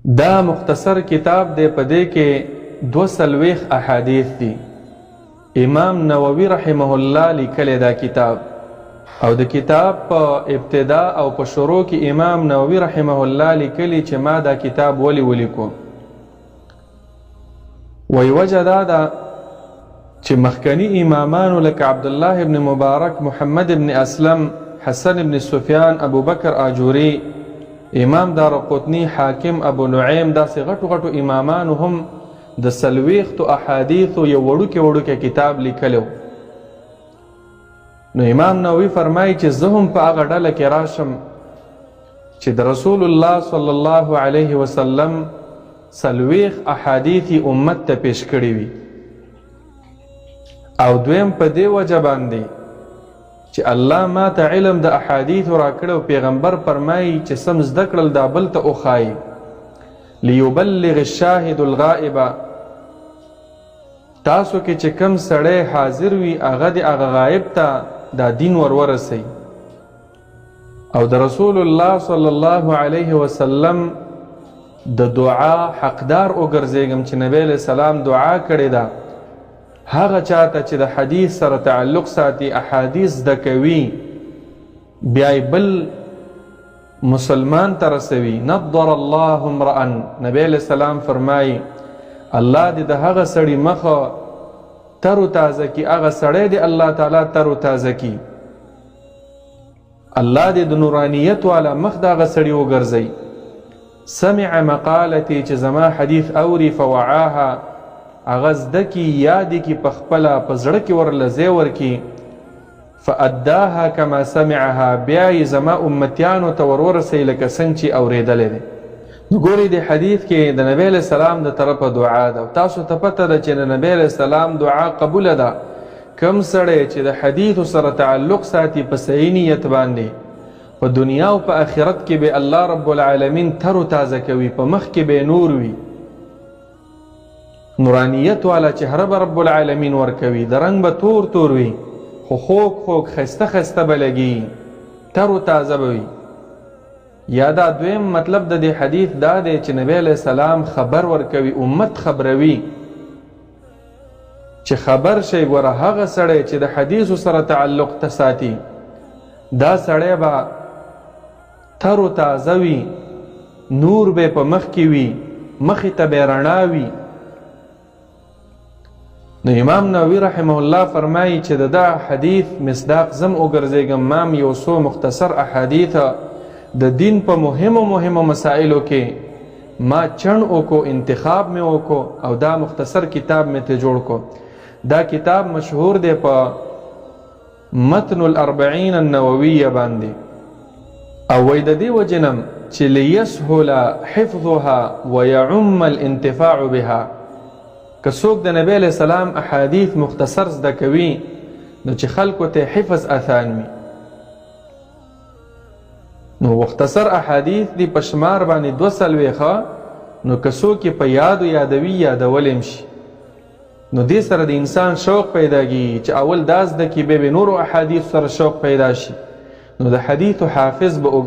دا مختصر کتاب دی، په دې کې 240 احادیث دي. امام نووي رحمه الله لیکلی دا کتاب، او د کتاب په ابتدا او په شروع کې امام نووي رحمه الله لیکلی چې ما دا کتاب ولیکو. وی وجه دا ده چې مخکنی امامانو لکه عبدالله ابن مبارک، محمد ابن اسلم، حسن ابن سفیان، ابو بکر آجوری، امام دارقطنی، حاکم، ابو نعیم، داسې غټو امامانو هم د 40 احادیثو یو وړوکی کتاب لیکلو. نو امام نووي فرمایي چې زه هم په هغه ډله کې راشم چې د رسول الله صلی الله علیه وسلم 40 احادیث امت ته پیش کړي وي. او دویم په دې وجه باندې چې الله ما ته علم د احادیث راکړ او پیغمبر فرمایي چې سم زده کړل دا بل ته وښایي. لیبلغ الشاهد الغائب، تاسو کې چې کم سړی حاضر وي هغه د هغه غایب ته دا دین ورسوي. او د رسول الله صلی الله علیه وسلم د دعا حقدار وګرځېږم چې نبی علیہ السلام دعا کړې ده هغه چاته چې د حدیث سره تعلق ساتي، احادیث زده کوي، بیا بل مسلمان ته رسوي. نضر الله امرأ، نبی علیہ السلام فرمایي الله دې د هغه سړي مخه تر و تازه کی، هغه سړی دې الله تعالی تر و تازه کی. الله دې د نورانیت والا مخ د هغه سړي وګرځي. سمع مقالتي، چې زما حدیث اوري، فوعاها، هغه زده کی، یاد کی، په خپله په زړه کې ورله ځای ورکي. فاداها کما سمعها، بیا یې زما امتیانو ته ورورسوي لکه څنګه چې اورېدلی دی. نو ګورئ د حدیث کې د نبی علیہ السلام د طرفه دعا ده، او تاسو ته پته ده چې د نبی علیہ السلام دعا قبوله ده. کم سړی چې د حدیثو سره تعلق ساتي په صحیح نیت باندې، په دنیا او په آخرت کې به الله رب العالمین تر و تازه کوي، په مخ کې به نور وي، نورانیت والا چهره به رب العالمین ورکوي، د رنګ به تور وي، خو خوږ خسته به لګي، تر و تازه به وي. یا دا دویم مطلب د دې حدیث دا دی چې نبی علیہ السلام خبر ورکوي، امت خبروي چې خبر شي ګوره هغه سړی چې د حدیثو سره تعلق ته ساتي دا سړی به تر و تازه وي، نور به په مخ کې وي، مخې ته به رڼا وي. نو امام نووي رحمه الله فرمایي چې د دا حدیث مصداق زم وګرځېږم. مام یو څو مختصر احادیث د دین په مهمو مسائلو کې ما چڼ وکو، انتخاب مې وکو، او دا مختصر کتاب مې ته جوړ کو. دا کتاب مشهور دی په متن الاربعین النوویه باندې. او وی د دې وجنم چې لیسهل حفظها ويعم الانتفاع بها، که څوک د نبی علیہ السلام احادیث مختصر زده کوي نو چې خلکو ته حفظ آسان وي. نو مختصر احادیث دی په شمار باندې 240، نو که څوک یې په یادوي یادولم شي، نو دې سره د انسان شوق پیدا کیږي چې اول دا زده کي، به نورو احادیث سره شوق پیدا شي. نو د حدیث حافظ به